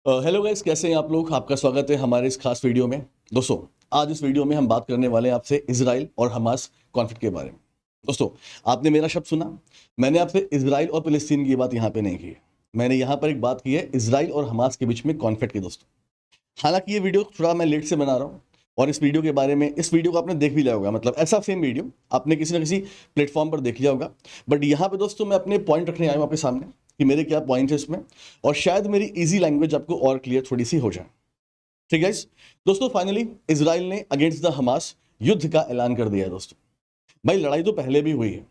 Hello guys, कैसे हैं आप लोग। आपका स्वागत है हमारे इस खास वीडियो में। दोस्तों, आज इस वीडियो में हम बात करने वाले हैं आपसे इजराइल और हमास कॉन्फ्लिक्ट के बारे में। दोस्तों, आपने मेरा शब्द सुना। मैंने आपसे इजराइल और फिलिस्तीन की बात यहाँ पे नहीं की है। मैंने यहाँ पर एक बात की है इजराइल और हमास के बीच में कॉन्फ्लिक्ट की। दोस्तों, हालांकि ये वीडियो थोड़ा मैं लेट से बना रहा हूँ और इस वीडियो के बारे में, इस वीडियो को आपने देख भी लिया होगा, मतलब ऐसा सेम वीडियो आपने किसी ना किसी प्लेटफॉर्म पर देख लिया होगा। बट यहाँ पे दोस्तों मैं अपने पॉइंट रखने आया हूँ आपके सामने कि मेरे क्या पॉइंट है इसमें, और शायद मेरी इजी लैंग्वेज आपको और क्लियर थोड़ी सी हो जाए। ठीक है गाइस। दोस्तों, फाइनली इजराइल ने अगेंस्ट द हमास युद्ध का ऐलान कर दिया है। दोस्तों भाई, लड़ाई तो पहले भी हुई है।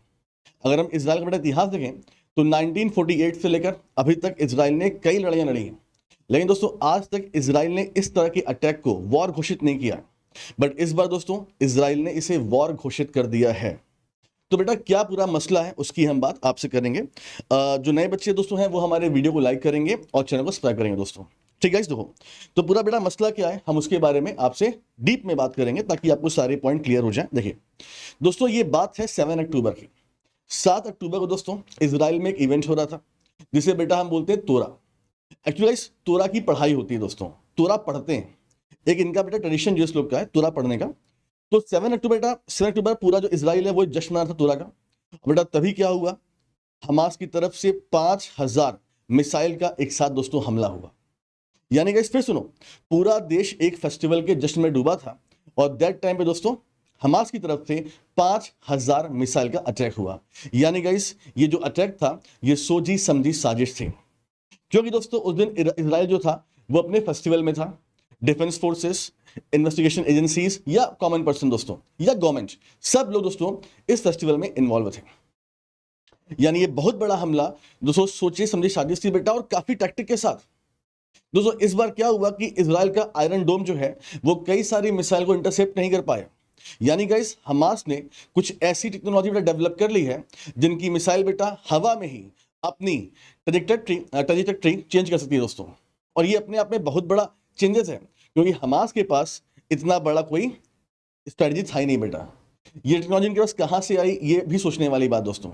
अगर हम इजराइल का बड़ा इतिहास देखें तो 1948 से लेकर अभी तक इजराइल ने कई लड़ाइयां लड़ी हैं। लेकिन दोस्तों, आज तक इजराइल ने इस तरह के अटैक को वॉर घोषित नहीं किया। बट इस बार दोस्तों इजराइल ने इसे वॉर घोषित कर दिया है। तो बेटा, क्या पूरा मसला है उसकी हम बात आपसे करेंगे। जो नए बच्चे दोस्तों हैं वो हमारे वीडियो को लाइक करेंगे और चैनल को सब्सक्राइब करेंगे दोस्तों। ठीक है, देखो तो पूरा बेटा मसला क्या है, हम उसके बारे में आपसे डीप में बात करेंगे ताकि आपको सारे पॉइंट क्लियर हो जाए। देखिए दोस्तों, ये बात है 7 अक्टूबर की। 7 अक्टूबर को दोस्तों इजराइल में एक इवेंट हो रहा था जिसे बेटा हम बोलते हैं तोरा। एक्चुअली तोरा की पढ़ाई होती है दोस्तों, तोरा पढ़ते हैं। एक इनका बेटा ट्रेडिशन जो इस लोग का है तोरा पढ़ने का। तो 7 अक्टूबर बेटा, 7 अक्टूबर पूरा जो इजराइल है वो जश्न मना था तोरा का। बेटा तभी क्या हुआ, हमास की तरफ से 5,000 मिसाइल का एक साथ दोस्तों हमला हुआ। यानी गाइस फिर सुनो, पूरा देश एक फेस्टिवल के जश्न में डूबा था और दैट टाइम पे दोस्तों हमास की तरफ से 5,000 मिसाइल का अटैक हुआ। यानी गाइस ये जो अटैक था ये सोची समझी साजिश थी, क्योंकि दोस्तों उस दिन इजराइल जो था वो अपने फेस्टिवल में था। डिफेंस फोर्सेस, इन्वेस्टिगेशन एजेंसीज या कॉमन पर्सन दोस्तों या गवर्नमेंट, सब लोग दोस्तों इस फेस्टिवल में इन्वॉल्व थे। यानी ये बहुत बड़ा हमला दोस्तों सोचे समझे साजिश थी बेटा, और काफी टैक्टिक के साथ। दोस्तों इस बार क्या हुआ कि इजराइल का आयरन डोम जो है वो कई सारी मिसाइल को इंटरसेप्ट नहीं कर पाया। यानी गाइस हमास ने कुछ ऐसी टेक्नोलॉजी बेटा डेवलप कर ली है जिनकी मिसाइल बेटा हवा में ही अपनी ट्रेजेक्टरी चेंज कर सकती है दोस्तों। और ये अपने आप में बहुत बड़ा चेंजेस है, क्योंकि हमास के पास इतना बड़ा कोई स्ट्रेटजी था ही नहीं बेटा। ये टेक्नोलॉजी इनके पास कहां से आई, ये भी सोचने वाली बात दोस्तों।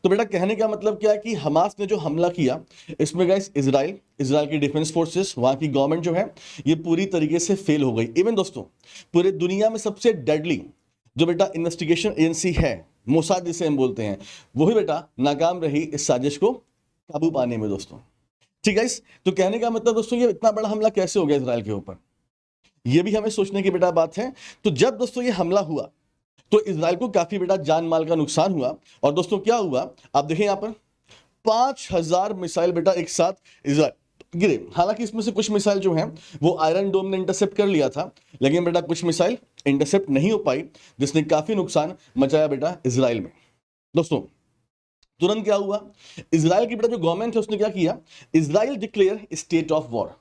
तो बेटा कहने का मतलब क्या है कि हमास ने जो हमला किया इसमें गाइस इजराइल की डिफेंस फोर्सेस, वहां की गवर्नमेंट जो है ये पूरी तरीके से फेल हो गई। इवन दोस्तों पूरे दुनिया में सबसे डेडली जो बेटा इन्वेस्टिगेशन एजेंसी है, मोसाद जिसे हम बोलते हैं, वो भी बेटा नाकाम रही इस साजिश को काबू पाने में दोस्तों। ठीक है। तो कहने का मतलब दोस्तों ये इतना बड़ा हमला कैसे हो गया इजराइल के ऊपर, ये भी हमें सोचने की बेटा बात है। तो जब दोस्तों ये हमला हुआ तो इजराइल को काफी बेटा जान माल का नुकसान हुआ। और दोस्तों क्या हुआ आप देखें यहां पर, 5,000 मिसाइल बेटा एक साथ इजराइल गिरे। हालांकि इसमें से कुछ मिसाइल जो हैं वो आयरन डोम ने इंटरसेप्ट कर लिया था, लेकिन बेटा कुछ मिसाइल इंटरसेप्ट नहीं हो पाई, जिसने काफी नुकसान मचाया बेटा इजराइल में। दोस्तों तुरंत क्या हुआ, इजराइल की बेटा जो गवर्नमेंट है उसने क्या किया, Israel declare state of war.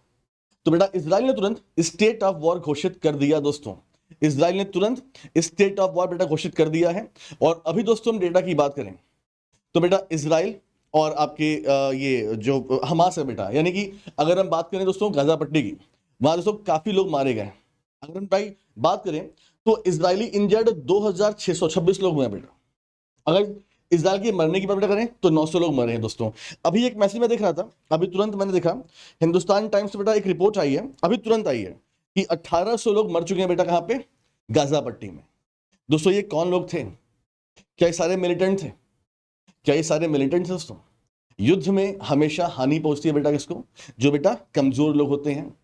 तो बेटा इजराइल ने तुरंत स्टेट ऑफ वॉर घोषित कर दिया दोस्तों। इजराइल ने तुरंत स्टेट ऑफ वॉर बेटा घोषित कर दिया है। और अभी दोस्तों हम डेटा की बात करें तो बेटा इजराइल और आपके ये जो हमास है बेटा, यानी कि अगर हम बात करें दोस्तों गाजा पट्टी की, वहां दोस्तों काफी लोग मारे गए। अगर हम भाई बात करें तो इजरायली इंजर्ड 2,626 लोग हुए हैं बेटा। अगर इजराइल के मरने की बात करें तो 900 लोग मरे हैं दोस्तों। अभी एक मैसेज में देख रहा था, अभी तुरंत मैंने देखा हिंदुस्तान टाइम्स से बेटा एक रिपोर्ट आई है, अभी तुरंत आई है कि 1,800 लोग मर चुके हैं बेटा। कहां पे, गाजा पट्टी में। दोस्तों ये कौन लोग थे, क्या ये सारे मिलिटेंट थे? क्या ये सारे मिलिटेंट थे दोस्तों? युद्ध में हमेशा हानि पहुंचती है बेटा किसको, जो बेटा कमजोर लोग होते हैं,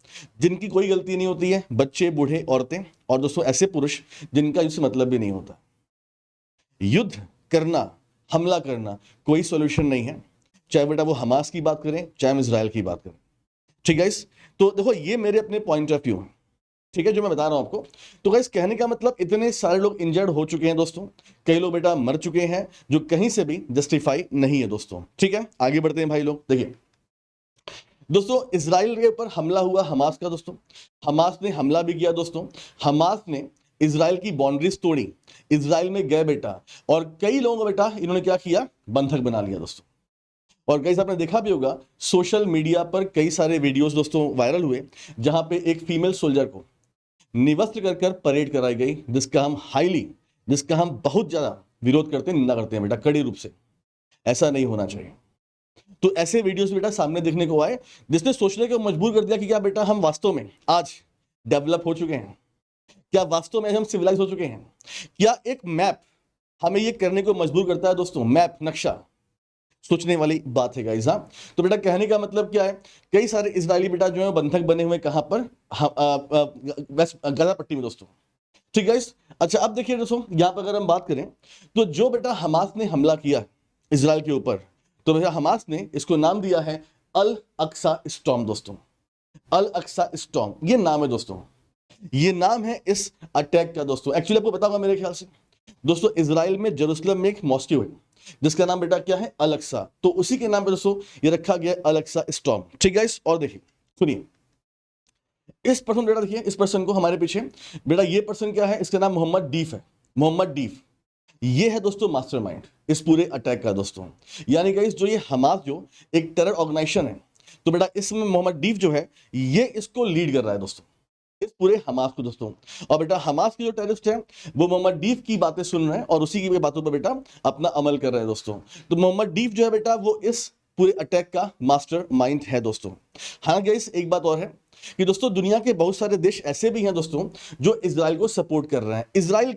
जिनकी कोई गलती नहीं होती है, बच्चे बूढ़े औरतें, और दोस्तों ऐसे पुरुष जिनका इससे मतलब भी नहीं होता। युद्ध करना, हमला करना कोई सॉल्यूशन नहीं है, चाहे बेटा वो हमास की बात करें चाहे हम इजराइल की बात करें। ठीक है। तो देखो ये मेरे अपने पॉइंट ऑफ व्यू है, ठीक है, जो मैं बता रहा हूं आपको। तो गाइस कहने का मतलब इतने सारे लोग इंजर्ड हो चुके हैं दोस्तों, कई लोग बेटा मर चुके हैं, जो कहीं से भी जस्टिफाई नहीं है दोस्तों। ठीक है, आगे बढ़ते हैं भाई लोग। देखिए दोस्तों इजराइल के ऊपर हमला हुआ हमास का दोस्तों, हमास ने हमला भी किया दोस्तों। हमास ने इजराइल की बाउंड्रीज तोड़ी, इजराइल में गए बेटा, और कई लोगों को बेटा इन्होंने क्या किया, बंधक बना लिया दोस्तों। और गाइस आपने देखा भी होगा सोशल मीडिया पर कई सारे वीडियोस दोस्तों वायरल हुए, जहां पे एक फीमेल सोल्जर को निवस्त्र कर कर परेड कराई गई, जिसका हम बहुत ज्यादा विरोध करते हैं, निंदा करते हैं बेटा कड़ी रूप से। ऐसा नहीं होना चाहिए। तो ऐसे वीडियोस बेटा सामने देखने को आए जिसने सोचने को मजबूर कर दिया कि क्या बेटा हम वास्तव में आज डेवलप हो चुके हैं, क्या वास्तव में हम सिविलाइज हो चुके हैं, क्या एक मैप हमें ये करने को मजबूर करता है दोस्तों, मैप नक्शा। सोचने वाली बात है गाइस। हाँ, तो बेटा कहने का मतलब क्या है, कई सारे इजरायली बेटा जो है बंधक बने हुए कहां पर, वेस्ट गाजा पट्टी में दोस्तों। ठीक है। अच्छा अब देखिए दोस्तों, यहां पर अगर हम बात करें तो जो बेटा हमास ने हमला किया इजराइल के ऊपर, तो बेटा हमास ने इसको नाम दिया है अल अक्सा स्टॉर्म दोस्तों। अल अक्सा स्टॉर्म ये नाम है दोस्तों, ये नाम है इस अटैक का दोस्तों। एक्चुअली आपको बताऊंगा मेरे ख्याल से दोस्तों, इजराइल में जेरूसलम में एक मॉस्क्यू है जिसका नाम बेटा क्या है, अल अक्सा, तो उसी के नाम पे दोस्तों ये रखा गया अल अक्सा स्टॉर्म। ठीक है। और देखिए सुनिए इस पर्सन बेटा, देखिए इस पर्सन को हमारे पीछे बेटा, ये पर्सन क्या है, इसका नाम मोहम्मद डीफ है। मोहम्मद डीफ ये है दोस्तों मास्टरमाइंड इस पूरे अटैक का दोस्तों। यानी गाइस जो ये हमास जो एक टेरर ऑर्गेनाइजेशन है, तो बेटा इसमें मोहम्मद डीफ जो है ये इसको लीड कर रहा है दोस्तों, इस पूरे हमास को दोस्तों। और बेटा हमास के जो टेररिस्ट हैं वो मोहम्मद डीफ की बातें सुन रहे हैं और उसी की बातों पर बेटा अपना अमल कर रहे हैं दोस्तों। तो मोहम्मद डीफ जो है बेटा वो इस पूरे अटैक का मास्टर माइंड है दोस्तों। हाँ गाइस एक बात और है कि दोस्तों दुनिया के बहुत सारे देश ऐसे भी हैं दोस्तों जो इजराइल को सपोर्ट कर रहे हैं, इजराइल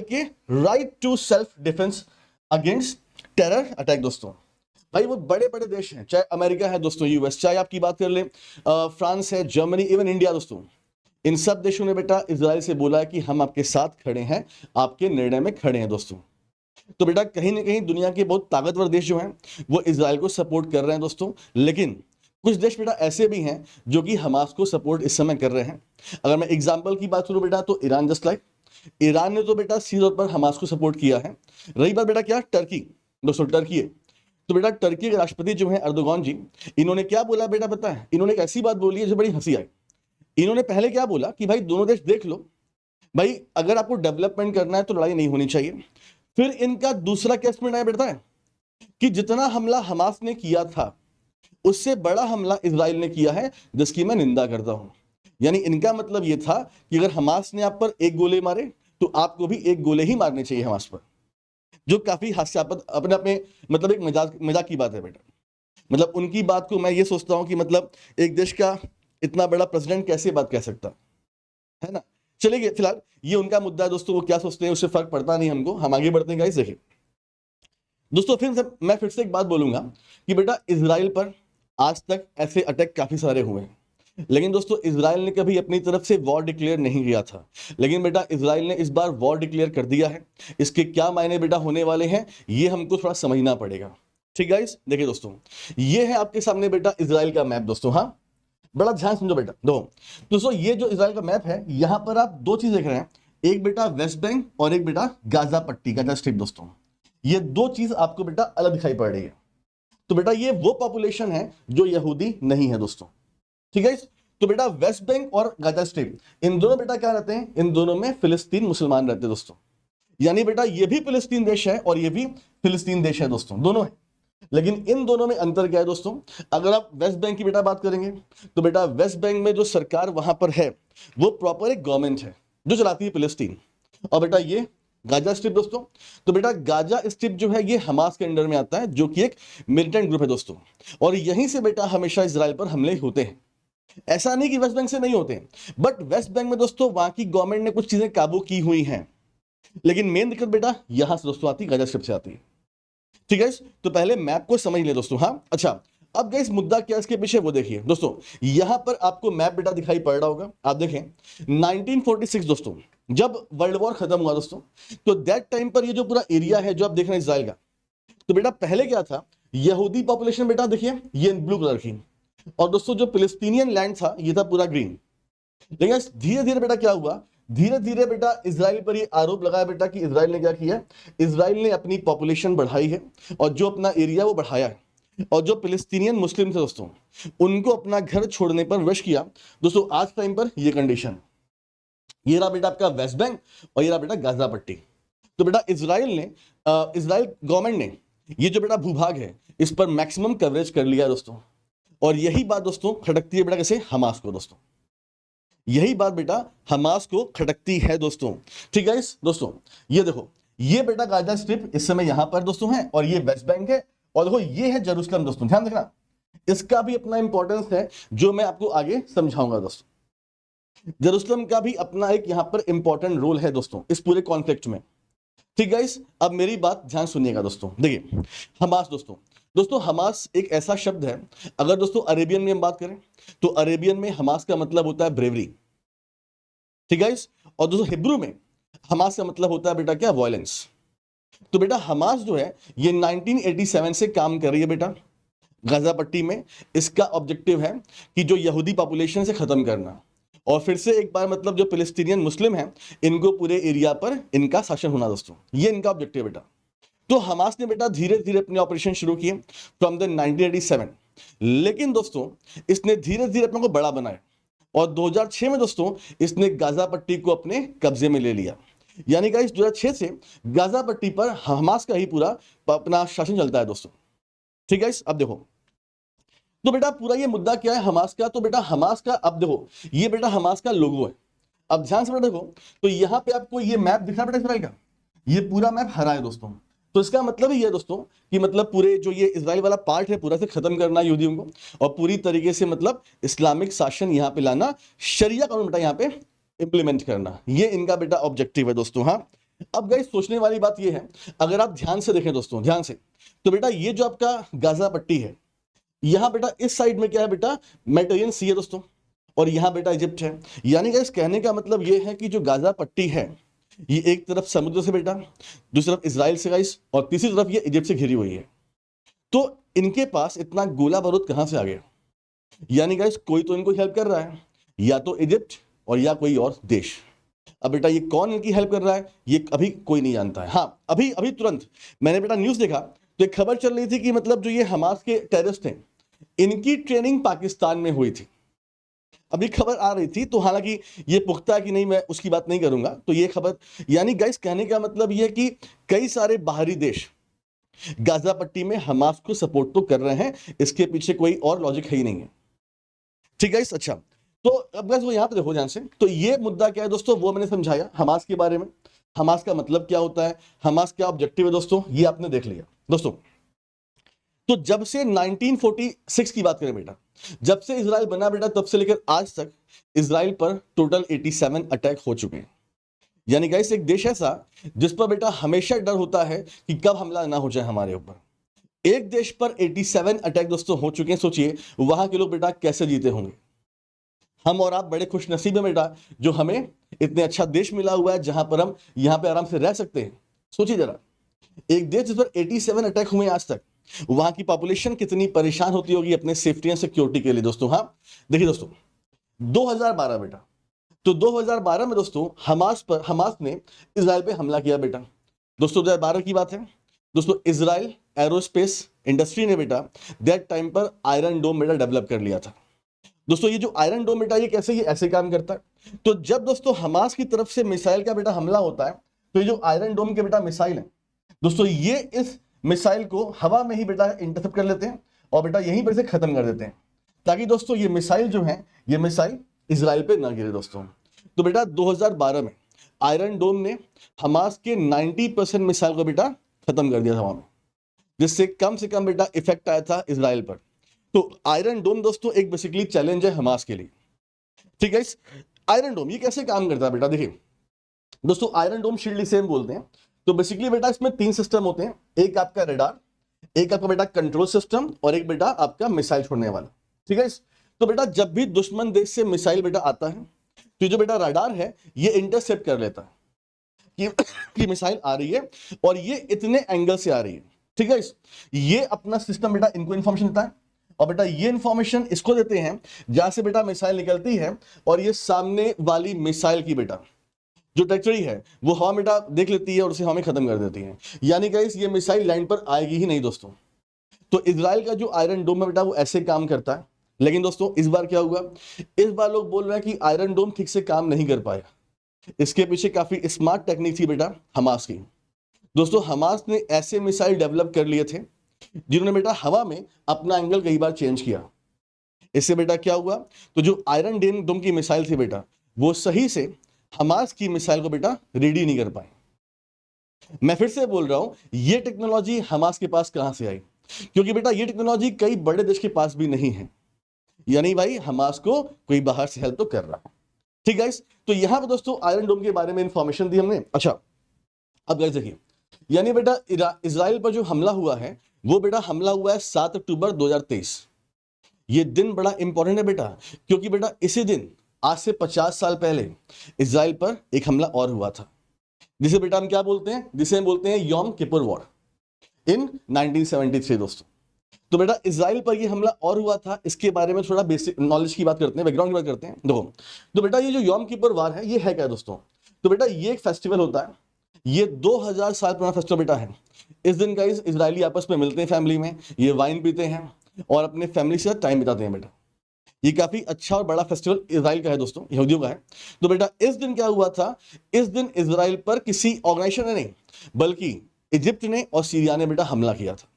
के right to self defence against terror attack दोस्तों। भाई वो बड़े बड़े देश हैं, चाहे अमेरिका है दोस्तों, यूएस, चाहे आपकी बात कर ले फ्रांस है, जर्मनी, इवन इंडिया दोस्तों, इन सब देशों ने बेटा इजराइल से बोला है कि हम आपके साथ खड़े हैं, आपके निर्णय में खड़े हैं दोस्तों। तो बेटा कहीं ना कहीं दुनिया के बहुत ताकतवर देश जो हैं वो इजराइल को सपोर्ट कर रहे हैं दोस्तों, लेकिन कुछ देश बेटा ऐसे भी हैं जो कि हमास को सपोर्ट इस समय कर रहे हैं। अगर मैं एग्जांपल की बात करूं बेटा तो ईरान, जस्ट लाइक ईरान ने तो बेटा सीधे तौर पर हमास को सपोर्ट किया है। रही बात बेटा क्या, टर्की दोस्तों, टर्की है, तो बेटा टर्की के राष्ट्रपति जो है अर्दोगान जी, इन्होंने क्या बोला बेटा पता है, इन्होंने एक ऐसी बात बोली है जो बड़ी हंसी आई। इन्होंने पहले क्या बोला कि भाई दोनों देश देख लो, भाई अगर आपको डेवलपमेंट करना है तो लड़ाई नहीं होनी चाहिए। फिर इनका दूसरा क्या स्टेटमेंट आया बेटा है कि जितना हमला हमास ने किया था उससे बड़ा हमला इजराइल ने किया है, जिसकी मैं निंदा करता हूं। यानी इनका मतलब यह था कि अगर हमास ने आप पर एक गोले मारे तो आपको भी एक गोले ही मारने चाहिए हमास पर, जो काफी हास्यास्पद अपने अपने मतलब एक मजाक की बात है बेटा। मतलब उनकी बात को मैं ये सोचता हूं कि मतलब एक देश का इतना बड़ा प्रेसिडेंट कैसे बात कह सकता है ना। चलिए फिलहाल ये उनका मुद्दा है दोस्तों, वो क्या सोचते हैं उससे फर्क पड़ता नहीं हमको, हम आगे बढ़ते हैं गाइस। देखिए दोस्तों मैं फिर से एक बात बोलूंगा कि बेटा इजराइल पर आज तक ऐसे अटैक काफी सारे हुए हैं, लेकिन दोस्तों इजराइल ने कभी अपनी तरफ से वॉर डिक्लेयर नहीं किया था, लेकिन बेटा इजराइल ने इस बार वॉर डिक्लेयर कर दिया है। इसके क्या मायने बेटा होने वाले हैं ये हमको थोड़ा समझना पड़ेगा। ठीक गाइस, देखिए दोस्तों ये है आपके सामने बेटा इजराइल का मैप दोस्तों। हाँ बड़ा ध्यान समझो बेटा। दोस्तों ये जो इजराइल का मैप है, यहां पर आप दो चीज देख रहे हैं, एक बेटा वेस्ट बैंक और एक बेटा गाजा पट्टी, गाजा स्ट्रिप दोस्तों। ये दो चीज आपको बेटा अलग दिखाई पड़ रही है। तो बेटा ये वो पॉपुलेशन है जो यहूदी नहीं है दोस्तों। ठीक है। तो बेटा वेस्ट बैंक और गाजा स्ट्रिप इन दोनों बेटा क्या रहते हैं, इन दोनों में फिलिस्तीन मुसलमान रहते हैं दोस्तों। यानी बेटा ये भी फिलिस्तीन देश है और ये भी फिलिस्तीन देश है दोस्तों, दोनों है। लेकिन इन दोनों में अंतर क्या है दोस्तों, अगर आप वेस्ट बैंक की बेटा बात करेंगे तो बेटा वेस्ट बैंक में जो सरकार वहां पर है वो प्रॉपर एक गवर्नमेंट है जो चलाती है फिलिस्तीन। और बेटा ये गाजा स्ट्रिप दोस्तों, तो बेटा गाजा स्ट्रिप जो है ये हमास के अंडर में आता है, जो कि एक मिलिटेंट ग्रुप है दोस्तों। और यहीं से बेटा हमेशा इजराइल पर हमले होते हैं। ऐसा नहीं कि वेस्ट बैंक से नहीं होते, बट वेस्ट बैंक में दोस्तों वहां की गवर्नमेंट ने कुछ चीजें काबू की हुई हैं, लेकिन मेन दिक्कत बेटा यहां से दोस्तों आती है, गाजा स्ट्रिप से आती है। ठीक है, तो पहले मैप को समझ ले दोस्तों। हाँ अच्छा, अब गाइस मुद्दा क्या इसके पीछे वो देखिए दोस्तों, यहां पर आपको मैप बेटा दिखाई पड़ रहा होगा, आप देखें 1946 दोस्तों जब वर्ल्ड वॉर खत्म हुआ दोस्तों, तो दैट टाइम पर ये जो पूरा एरिया है जो आप देख रहे हैं इजराइल का, तो बेटा पहले क्या था, यहूदी पॉपुलेशन बेटा देखिए ये ब्लू कलर की, और दोस्तों जो फिलिस्तीनियन लैंड था ये था पूरा ग्रीन। लेकिन धीरे धीरे बेटा क्या हुआ, धीरे धीरे बेटा इजराइल पर ये आरोप लगाया बेटा कि इजराइल ने क्या किया, इजराइल ने अपनी पॉपुलेशन बढ़ाई है और जो अपना एरिया वो बढ़ाया है, और जो फिलिस्तीनियन मुस्लिम थे दोस्तों उनको अपना घर छोड़ने पर विश किया दोस्तों। आज टाइम पर ये कंडीशन, ये रहा बेटा आपका वेस्ट बैंक और ये रहा बेटा गाजा पट्टी। तो बेटा इजराइल गवर्नमेंट ने ये जो बेटा भूभाग है इस पर मैक्सिमम कवरेज कर लिया दोस्तों। और यही बात दोस्तों खटकती है बेटा कैसे, हमास को दोस्तों, यही बात बेटा हमास को खटकती है दोस्तों। ठीक है दोस्तों, ये देखो ये बेटा गाजा स्ट्रिप इस समय यहां पर दोस्तों है और ये वेस्ट बैंक है, और देखो ये है जेरूसलम दोस्तों, ध्यान रखना, इसका भी अपना इंपॉर्टेंस है जो मैं आपको आगे समझाऊंगा दोस्तों। जेरूसलम का भी अपना एक यहां पर इंपॉर्टेंट रोल है दोस्तों इस पूरे कॉन्फ्लिक्ट में। ठीक गाइस, अब मेरी बात ध्यान सुनिएगा दोस्तों। देखिए हमास दोस्तों हमास एक ऐसा शब्द है, अगर दोस्तों अरेबियन में हम बात करें तो अरेबियन में हमास का मतलब होता है ब्रेवरी। ठीक गाइस, और दोस्तों हिब्रू में हमास का मतलब होता है बेटा क्या, वायलेंस। तो बेटा हमास जो है ये 1987 से काम कर रही है बेटा गाजा पट्टी में। इसका ऑब्जेक्टिव है कि जो यहूदी पॉपुलेशन से खत्म करना, और फिर से एक बार मतलब जो फिलिस्तीनियन मुस्लिम हैं इनको पूरे एरिया पर इनका शासन होना दोस्तों, ये इनका ऑब्जेक्टिव बेटा। तो हमास ने बेटा धीरे धीरे अपने ऑपरेशन शुरू किए फ्रॉम द 1987, लेकिन दोस्तों इसने धीरे धीरे अपने को बड़ा बनाया और 2006 में दोस्तों इसने गाजा पट्टी को अपने कब्जे में ले लिया। यानी कि 2006 से गाजा पट्टी पर हमास का ही पूरा अपना शासन चलता है दोस्तों। ठीक है, अब देखो तो बेटा पूरा ये मुद्दा क्या है हमास का, तो बेटा हमास का, अब देखो ये बेटा हमास का लोगो है। अब ध्यान से बेटा देखो, तो यहां पे आपको ये मैप दिख रहा है बेटा इजराइल का, ये पूरा मैप हरा है दोस्तों। तो इसका मतलब ही है दोस्तों कि मतलब पूरे जो ये इजराइल वाला पार्ट है पूरा से खत्म करना यहूदियों को, और पूरी तरीके से मतलब इस्लामिक शासन यहां पे लाना, शरिया कानून बेटा यहां पे इंप्लीमेंट करना, ये इनका बेटा ऑब्जेक्टिव है दोस्तों। हाँ, अब गाइस सोचने वाली बात ये है, अगर आप ध्यान से देखें दोस्तों, ध्यान से, तो बेटा ये जो आपका गाजा पट्टी है, यहां बेटा इस साइड में क्या है बेटा, मेडिटेरियन सी है दोस्तों, और यहां बेटा इजिप्ट है। यानी गाइस कहने का मतलब ये है कि जो गाजा पट्टी है ये एक तरफ समुद्र से बेटा, दूसरी तरफ इजराइल से गाइस, और तीसरी तरफ ये इजिप्ट से घिरी हुई है। तो इनके पास इतना गोला बारूद कहां से आ गया, यानी गाइस कोई तो इनको हेल्प कर रहा है, या तो इजिप्ट और या कोई और देश। अब बेटा ये कौन इनकी हेल्प कर रहा है ये अभी कोई नहीं जानता है। हाँ, अभी अभी तुरंत मैंने बेटा न्यूज देखा तो एक खबर चल रही थी कि मतलब जो ये हमास के टेररिस्ट हैं इनकी ट्रेनिंग पाकिस्तान में हुई थी। अभी खबर आ रही थी, तो हालांकि ये पुख्ता है कि नहीं मैं उसकी बात नहीं करूंगा, तो ये खबर, यानी गाइस कहने का मतलब ये कि कई सारे बाहरी देश गाजा पट्टी में हमास को सपोर्ट तो कर रहे हैं, इसके पीछे कोई और लॉजिक है ही नहीं है। ठीक है, अच्छा तो अब गाइस वो यहां पे देखो ध्यान से, तो ये मुद्दा क्या है दोस्तों, वो मैंने समझाया हमास के बारे में, हमास का मतलब क्या होता है, हमास क्या ऑब्जेक्टिव है दोस्तों, ये आपने देख लिया दोस्तों। तो जब से 1946 की बात करें बेटा, जब से इजराइल बना बेटा, तब से लेकर आज तक इजराइल पर टोटल 87 अटैक हो चुके हैं। यानी गाइस एक देश ऐसा जिस पर बेटा हमेशा डर होता है कि कब हमला ना हो जाए हमारे ऊपर। एक देश पर 87 अटैक दोस्तों हो चुके हैं, सोचिए वहां के लोग बेटा कैसे जीते होंगे। हम और आप बड़े खुश नसीब है बेटा जो हमें इतने अच्छा देश मिला हुआ है जहां पर हम यहां पे आराम से रह सकते हैं। सोचिए जरा, एक देश जिस पर 87 अटैक हुए आज तक, वहां की पॉपुलेशन कितनी परेशान होती होगी अपने सेफ्टी एंड सिक्योरिटी के लिए दोस्तों। हाँ देखिए दोस्तों 2012 बेटा, तो 2012 में दोस्तों हमास ने इजराइल पे हमला किया बेटा। दोस्तों 2012 की बात है दोस्तों, इजराइल एरोस्पेस इंडस्ट्री ने बेटा दैट टाइम पर आयरन डोम बेटा डेवलप कर लिया था। दोस्तों ये जो आयरन डोम बेटा ये कैसे, ये ऐसे काम करता है, तो जब दोस्तों हमास की तरफ से मिसाइल का बेटा हमला होता है, तो ये जो आयरन डोम के बेटा मिसाइल है दोस्तों, ये इस मिसाइल को हवा में ही बेटा इंटरसेप्ट कर लेते हैं और बेटा यहीं पर से खत्म कर देते हैं, ताकि दोस्तों ये मिसाइल जो है ये मिसाइल इजराइल पे ना गिरे दोस्तों। तो बेटा 2012 में आयरन डोम ने हमास के 90% मिसाइल को बेटा खत्म कर दिया था वहां में, जिससे कम से कम बेटा इफेक्ट आया था इजराइल पर। तो आयरन डोम दोस्तों एक बेसिकली चैलेंज है हमास के लिए। ठीक है, आयरन डोम ये कैसे काम करता है बेटा, देखिए दोस्तों आयरन डोम शील्ड इसे हम बोलते हैं। तो बेसिकली बेटा इसमें 3 सिस्टम होते हैं, एक आपका रडार, एक आपका बेटा कंट्रोल सिस्टम, और एक बेटा आपका मिसाइल छोड़ने वाला। ठीक है, तो बेटा जब भी दुश्मन देश से मिसाइल बेटा आता है, तो जो बेटा रडार है ये इंटरसेप्ट कर लेता है कि मिसाइल आ रही है और ये इतने एंगल से आ रही है। ठीक है, ये अपना सिस्टम बेटा इनको इंफॉर्मेशन देता है, और बेटा ये इंफॉर्मेशन इसको देते हैं जहां से बेटा मिसाइल निकलती है, और ये सामने वाली मिसाइल की बेटा जो ट्रैजेक्टरी है वो हवा में बेटा देख लेती है और उसे हवा में खत्म कर देती है। यानी गाइस ये मिसाइल लैंड पर आएगी ही नहीं दोस्तों। तो इजराइल का जो आयरन डोम है बेटा वो ऐसे काम करता है। लेकिन दोस्तों इस बार क्या हुआ, इस बार लोग बोल रहे हैं कि आयरन डोम ठीक से काम नहीं कर पाया। इसके पीछे काफी स्मार्ट टेक्निक थी बेटा हमास की। दोस्तों हमास ने ऐसे मिसाइल डेवलप कर लिए थे जिन्होंने बेटा हवा में अपना एंगल कई बार चेंज किया। इससे बेटा क्या हुआ, तो जो आयरन डोम की मिसाइल थी बेटा वो सही से हमास की मिसाइल को बेटा रेडी नहीं कर पाए। मैं फिर से बोल रहा हूं, ये टेक्नोलॉजी हमास के पास कहां से आई, क्योंकि बेटा ये टेक्नोलॉजी कई बड़े देश के पास भी नहीं है, यानी भाई हमास को कोई बाहर से हेल्प तो कर रहा है। ठीक है, तो यहां पर दोस्तों आयरन डोम के बारे में इंफॉर्मेशन दी हमने। अच्छा, अब गाइस देखिए, यानी बेटा इजराइल पर जो हमला हुआ है वो बेटा हमला हुआ है 7 अक्टूबर 2023। ये दिन बड़ा इंपॉर्टेंट है बेटा, क्योंकि बेटा इसी दिन आज से 50 साल पहले इजराइल पर एक हमला और हुआ था, जिसे बेटा हम क्या बोलते हैं, जिसे हम बोलते हैं यौम किपुर वॉर इन 1973 दोस्तों। तो बेटा इजराइल पर ये हमला और हुआ था, इसके बारे में थोड़ा बेसिक नॉलेज की बात करते हैं, बैकग्राउंड की बात करते हैं। देखो, तो बेटा ये जो यौम किपुर वार है ये है क्या दोस्तों, तो बेटा ये एक फेस्टिवल होता है, ये 2000 साल पुराना फेस्टिवल बेटा है। इस दिन गाइस इजरायली आपस में मिलते हैं फैमिली में, ये वाइन पीते हैं और अपने फैमिली के साथ टाइम बिताते हैं बेटा। ये काफी अच्छा और बड़ा फेस्टिवल इजराइल का है दोस्तों, यहूदियों का है। तो बेटा इस दिन क्या हुआ था, इस दिन इजराइल पर किसी ऑर्गेनाइजेशन ने नहीं बल्कि इजिप्ट ने और सीरिया ने बेटा हमला किया था।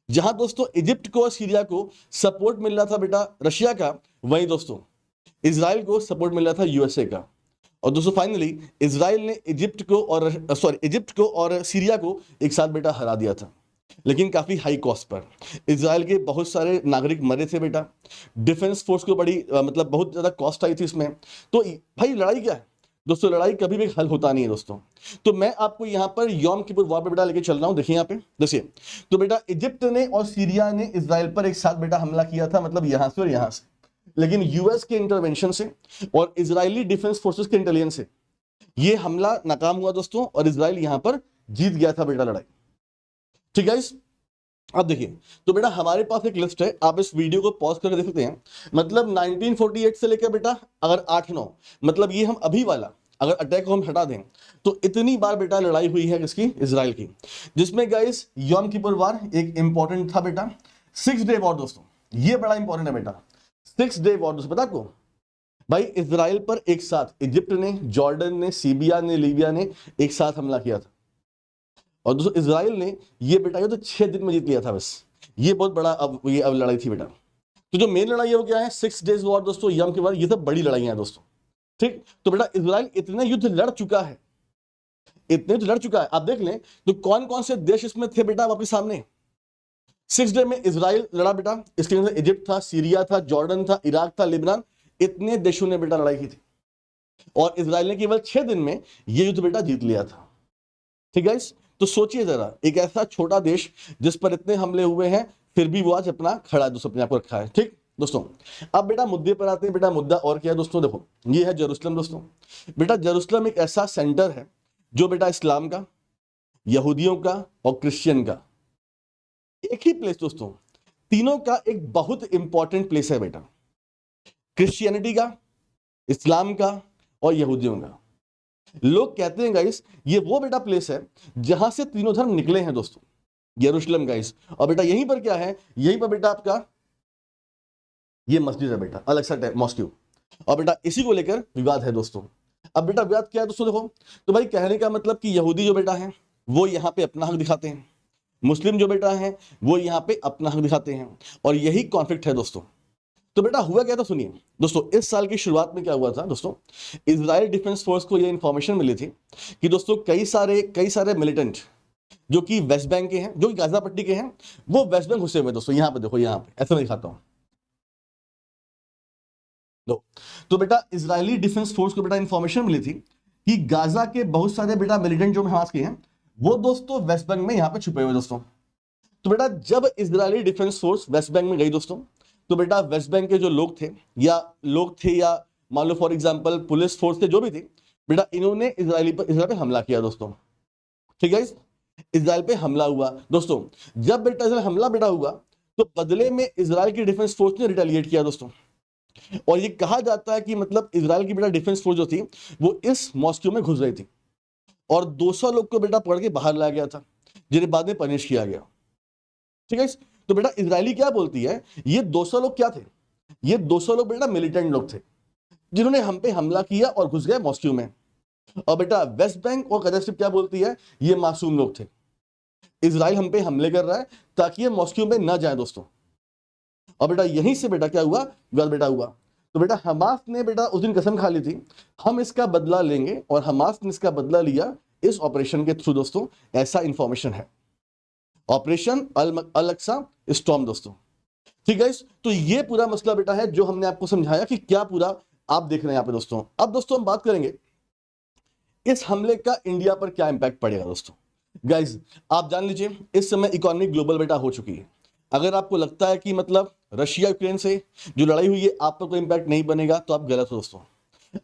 जहां दोस्तों इजिप्ट को और सीरिया को सपोर्ट मिल रहा था बेटा रशिया का, वहीं दोस्तों इजराइल को सपोर्ट मिल रहा था यूएसए का। और दोस्तों फाइनली इजराइल ने इजिप्ट को और सीरिया को एक साथ बेटा हरा दिया था, लेकिन काफी हाई कॉस्ट पर। इजराइल के बहुत सारे नागरिक मरे थे बेटा, डिफेंस फोर्स को बड़ी मतलब बहुत ज्यादा कॉस्ट आई थी इसमें। तो भाई लड़ाई क्या है दोस्तों, लड़ाई कभी भी हल होता नहीं है दोस्तों। तो मैं आपको यहां पर यौम किपुर वॉर पे बेटा लेके चल रहा हूं, देखिए यहां पे देखिए। तो बेटा इजिप्ट ने और सीरिया ने इजराइल पर एक साथ बेटा हमला किया था, मतलब यहां से और यहां से, लेकिन यूएस के इंटरवेंशन से और इजरायली डिफेंस फोर्सेस के इंटेलिजेंस से ये हमला नाकाम हुआ दोस्तों, और इजराइल यहां पर जीत गया था बेटा लड़ाई। ठीक है, अब देखिए, तो बेटा हमारे पास एक लिस्ट है, आप इस वीडियो को पॉज करके देख सकते हैं। मतलब 1948 से लेकर बेटा अगर 8-9, मतलब ये हम अभी वाला अगर अटैक को हम हटा दें तो इतनी बार बेटा लड़ाई हुई है किसकी, इजराइल की, जिसमें गाइस यौम किपुर वार एक इंपॉर्टेंट था बेटा। 6 डे वॉर दोस्तों, ये बड़ा इंपॉर्टेंट है बेटा। 6 डे वॉर दोस्तों, पता आपको भाई इजराइल पर एक साथ इजिप्ट ने, जॉर्डन ने, सीरिया ने, लीबिया ने एक साथ हमला किया था। और दोस्तों इजराइल ने ये बेटा ये तो 6 दिन में जीत लिया था बस। ये बहुत बड़ा अब लड़ाई थी बेटा। तो जो मेन लड़ाई है वो क्या है, 6 डेज वॉर दोस्तों, यम के बाद, ये सब बड़ी लड़ाइयां हैं दोस्तों। ठीक, तो बेटा इजराइल इतने युद्ध लड़ चुका है, इतने युद्ध लड़ चुका है, आप देख लें तो कौन कौन से देश इसमें थे बेटा आपके सामने। 6 डे में इजराइल लड़ा बेटा, इसके अंदर इजिप्ट था, सीरिया था, जॉर्डन था, इराक था, लिबनान, इतने देशों ने बेटा लड़ाई की थी। और इजराइल ने केवल 6 दिन में ये युद्ध बेटा जीत लिया था। ठीक है, तो सोचिए जरा, एक ऐसा छोटा देश जिस पर इतने हमले हुए हैं, फिर भी वो आज अपना खड़ा दोस्तों, अपने आप को रखा है। ठीक दोस्तों, अब बेटा मुद्दे पर आते हैं। बेटा मुद्दा और क्या है दोस्तों, देखो ये है जेरूसलम दोस्तों। बेटा जेरूसलम एक ऐसा सेंटर है जो बेटा इस्लाम का, यहूदियों का और क्रिश्चियन का एक ही प्लेस दोस्तों, तीनों का एक बहुत इंपॉर्टेंट प्लेस है बेटा। क्रिश्चियनिटी का, इस्लाम का और यहूदियों का। लोग कहते हैं गाइस ये वो बेटा प्लेस है जहां से तीनों धर्म निकले हैं दोस्तों, यरूशलेम गाइस। और बेटा यहीं पर क्या है, यहीं पर बेटा आपका ये मस्जिद है बेटा, अलग सा मॉस्क्यू। और बेटा इसी को लेकर विवाद है दोस्तों। अब बेटा विवाद क्या है दोस्तों, देखो तो भाई कहने का मतलब कि यहूदी जो बेटा है वो यहाँ पे अपना हक दिखाते हैं, मुस्लिम जो बेटा है वो यहाँ पे अपना हक दिखाते हैं, और यही कॉन्फ्लिक्ट है दोस्तों। तो बेटा हुआ क्या था सुनिए दोस्तों, इस साल की शुरुआत में क्या हुआ था दोस्तों, इजराइल डिफेंस फोर्स को ये इंफॉर्मेशन मिली थी कि दोस्तों कई सारे मिलिटेंट जो कि वेस्ट बैंक के हैं, जो कि गाजा पट्टी के हैं, वो वेस्ट बैंक घुसे हुए दोस्तों। यहां पे देखो, यहां पे ऐसा मैं दिखाता हूं। तो बेटा इजरायली डिफेंस फोर्स को बेटा इंफॉर्मेशन मिली थी कि गाजा के बहुत सारे बेटा मिलिटेंट जो हमास के हैं वो दोस्तों वेस्ट बैंक में यहां पे छुपे हुए दोस्तों। तो बेटा जब Israeli defence force West Bank में गई दोस्तों, तो बेटा वेस्ट बैंक के जो लोग थे या मान लो फॉर एग्जांपल पुलिस फोर्स थे, जो भी थे बेटा, इन्होंने इजराइल पे हमला किया दोस्तों। ठीक है, इजराइल पे हमला हुआ दोस्तों। जब बेटा इजराइल हमला बेटा हुआ तो बदले में इजराइल की डिफेंस फोर्स ने रिटेलिएट किया दोस्तों। और ये कहा जाता है कि मतलब इजराइल की बेटा डिफेंस फोर्स जो थी वो इस मॉस्क्यू में घुस रही थी, और 200 लोग को बेटा पकड़ के बाहर लाया गया था, जिन्हें बाद में पनिश किया गया। ठीक है, तो बेटा इजरायली क्या बोलती है, ये 200 लोग क्या थे, ये 200 लोग बेटा मिलिटेंट लोग थे जिन्होंने हम पे हमला किया और घुस गए मॉस्क्यू में। और बेटा वेस्ट बैंक और गजा स्ट्रिप क्या बोलती है, ये मासूम लोग थे, इजराइल हम पे हमले कर रहा है ताकि ये मॉस्क्यू में ना जाए दोस्तों। और बेटा यहीं से बेटा क्या हुआ, विवाद बेटा हुआ। तो बेटा हमास ने बेटा उस दिन कसम खा ली थी हम इसका बदला लेंगे, और हमास ने इसका बदला लिया इस ऑपरेशन के थ्रू दोस्तों, ऐसा इंफॉर्मेशन है। ऑपरेशन अल-अक्सा स्टॉर्म दोस्तों। ठीक है, तो ये पूरा मसला बेटा है जो हमने आपको समझाया कि क्या पूरा आप देख रहे हैं यहाँ पे दोस्तों। अब दोस्तों हम बात करेंगे इस हमले का इंडिया पर क्या इंपैक्ट पड़ेगा दोस्तों। गाइज आप जान लीजिए इस समय इकोनॉमी ग्लोबल बेटा हो चुकी है। अगर आपको लगता है कि मतलब रशिया यूक्रेन से जो लड़ाई हुई है आप पर कोई इंपैक्ट नहीं बनेगा तो आप गलत हो दोस्तों।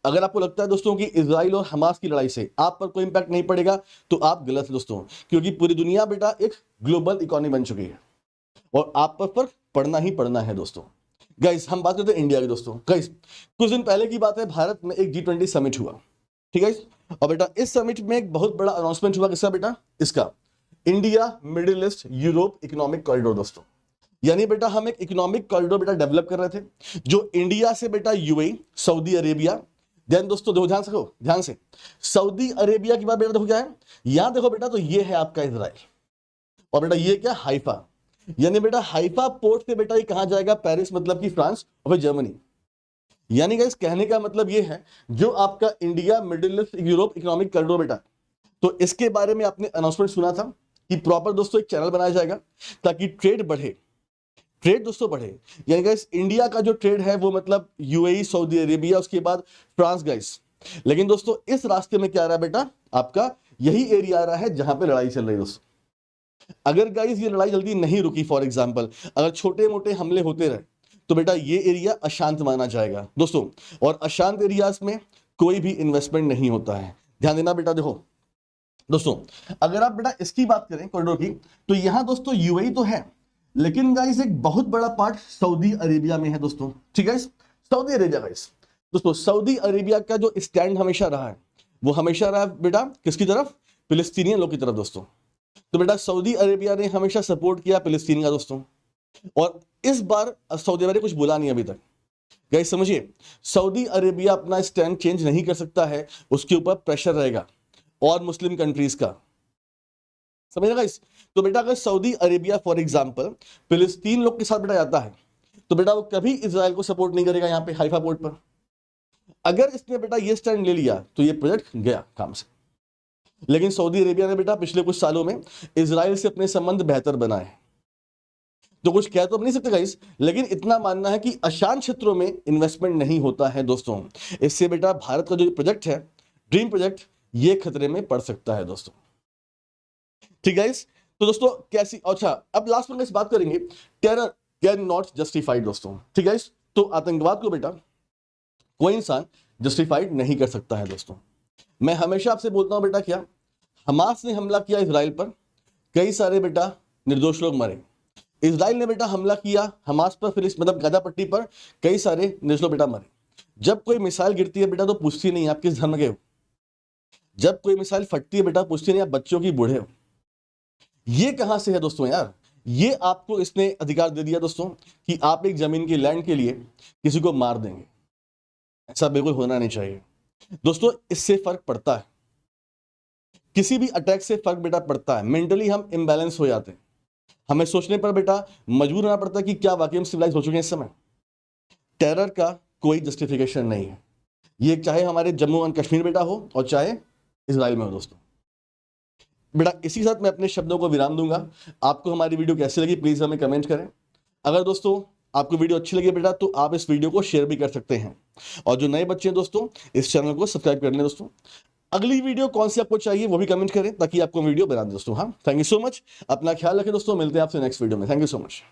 अगर आपको लगता है दोस्तों कि इजराइल और हमास की लड़ाई से आप पर कोई इंपैक्ट नहीं पड़ेगा तो आप गलत है दोस्तों, क्योंकि पूरी दुनिया बेटा एक ग्लोबल इकोनॉमी बन चुकी है और आप पर फर्क पड़ना ही पड़ना है दोस्तों। गाइस हम बात करते हैं इंडिया की दोस्तों। गाइस कुछ दिन पहले की बात है, भारत में एक G20 समिट हुआ। ठीक है, और बेटा इस समिट में एक बहुत बड़ा अनाउंसमेंट हुआ। किसका बेटा? इसका India middle east Europe economic corridor दोस्तों। यानी बेटा हम एक इकोनॉमिक कॉरिडोर बेटा डेवलप कर रहे थे जो इंडिया से बेटा यूएई, सऊदी अरेबिया, देन दोस्तों देखो ध्यान से सऊदी अरेबिया की बात बेटा देखो क्या है, यहां देखो बेटा तो ये है आपका इजराइल और बेटा ये क्या हाइफा, यानी बेटा हाइफा पोर्ट से बेटा ये कहां जाएगा? पेरिस मतलब कि फ्रांस और फिर जर्मनी। यानी गाइस कहने का मतलब ये है जो आपका India middle east Europe economic corridor बेटा, तो इसके बारे में आपने अनाउंसमेंट सुना था कि प्रॉपर दोस्तों एक चैनल बनाया जाएगा ताकि ट्रेड बढ़े, ट्रेड दोस्तों बढ़े। यानी गाइस इंडिया का जो ट्रेड है वो मतलब यूएई, सऊदी अरेबिया, उसके बाद फ्रांस गाइस। लेकिन दोस्तों इस रास्ते में क्या आ रहा है बेटा? आपका यही एरिया आ रहा है जहां पे लड़ाई चल रही है दोस्तों। अगर गाइस ये लड़ाई जल्दी नहीं रुकी, फॉर एग्जांपल अगर छोटे मोटे हमले होते रहे तो बेटा ये एरिया अशांत माना जाएगा दोस्तों, और अशांत एरियाज में कोई भी इन्वेस्टमेंट नहीं होता है। ध्यान देना बेटा। देखो दोस्तों अगर आप बेटा इसकी बात करें कॉरिडोर की, तो यहां दोस्तों यूएई तो है लेकिन गाइस एक बहुत बड़ा पार्ट सऊदी अरेबिया में है दोस्तों। ठीक है, सऊदी अरेबिया गाइस दोस्तों, सऊदी अरेबिया का जो स्टैंड हमेशा रहा है वो हमेशा रहा बेटा किसकी तरफ? फिलिस्तीनियन लोग की तरफ दोस्तों। तो बेटा सऊदी अरेबिया ने हमेशा सपोर्ट किया फिलिस्तीन का दोस्तों, और इस बार सऊदी अरेबिया ने कुछ बोला नहीं अभी तक। गाइस समझिए सऊदी अरेबिया अपना स्टैंड चेंज नहीं कर सकता है, उसके ऊपर प्रेशर रहेगा और मुस्लिम कंट्रीज का, समझ रहे गाइस। तो बेटा अगर सऊदी अरेबिया फॉर एग्जांपल फिलिस्तीन लोग के साथ बेटा जाता है तो बेटा वो कभी इजराइल को सपोर्ट नहीं करेगा यहां पे हाइफा पोर्ट पर। अगर इसने बेटा ये स्टैंड ले लिया तो ये प्रोजेक्ट गया काम से। लेकिन सऊदी अरेबिया ने बेटा पिछले कुछ सालों में इजराइल से अपने संबंध बेहतर बनाए, तो कुछ कह तो नहीं सकते गाइस, लेकिन इतना मानना है कि अशांत क्षेत्रों में इन्वेस्टमेंट नहीं होता है दोस्तों। इससे बेटा भारत का जो प्रोजेक्ट है, ड्रीम प्रोजेक्ट, ये खतरे में पड़ सकता है दोस्तों। ठीक गाइस, तो दोस्तों कैसी, अच्छा अब लास्ट में इस बात करेंगे टेरर कैन नॉट जस्टिफाइड दोस्तों। ठीक है, तो आतंकवाद को बेटा कोई इंसान जस्टिफाइड नहीं कर सकता है दोस्तों। मैं हमेशा आपसे बोलता हूं बेटा, क्या हमास ने हमला किया इजराइल पर, कई सारे बेटा निर्दोष लोग मरे। इजराइल ने बेटा हमला किया हमास पर, फिर इस मतलब गाजा पट्टी पर कई सारे निर्दोष लोग बेटा मरे। जब कोई मिसाइल गिरती है बेटा तो पूछती नहीं आप किस धर्म के हो। जब कोई मिसाइल फटती है बेटा पूछती नहीं आप बच्चों की बूढ़े हो। ये कहां से है दोस्तों यार? ये आपको इसने अधिकार दे दिया दोस्तों कि आप एक जमीन की लैंड के लिए किसी को मार देंगे। ऐसा बिल्कुल होना नहीं चाहिए दोस्तों। इससे फर्क पड़ता है, किसी भी अटैक से फर्क बेटा पड़ता है। मेंटली हम इम्बैलेंस हो जाते हैं, हमें सोचने पर बेटा मजबूर होना पड़ता है कि क्या वाकई हम सिविलाइज हो चुके हैं इस समय। टेरर का कोई जस्टिफिकेशन नहीं है, ये चाहे हमारे जम्मू एंड कश्मीर बेटा हो और चाहे इजराइल में हो दोस्तों। बेटा इसी के साथ मैं अपने शब्दों को विराम दूंगा। आपको हमारी वीडियो कैसी लगी प्लीज हमें कमेंट करें। अगर दोस्तों आपको वीडियो अच्छी लगी बेटा तो आप इस वीडियो को शेयर भी कर सकते हैं, और जो नए बच्चे हैं दोस्तों इस चैनल को सब्सक्राइब कर लें दोस्तों। अगली वीडियो कौन सी आपको चाहिए वो भी कमेंट करें ताकि आपको वीडियो बना दें दोस्तों। हाँ, थैंक यू सो मच, अपना ख्याल रखें दोस्तों, मिलते हैं आपसे नेक्स्ट वीडियो में। Thank you so much.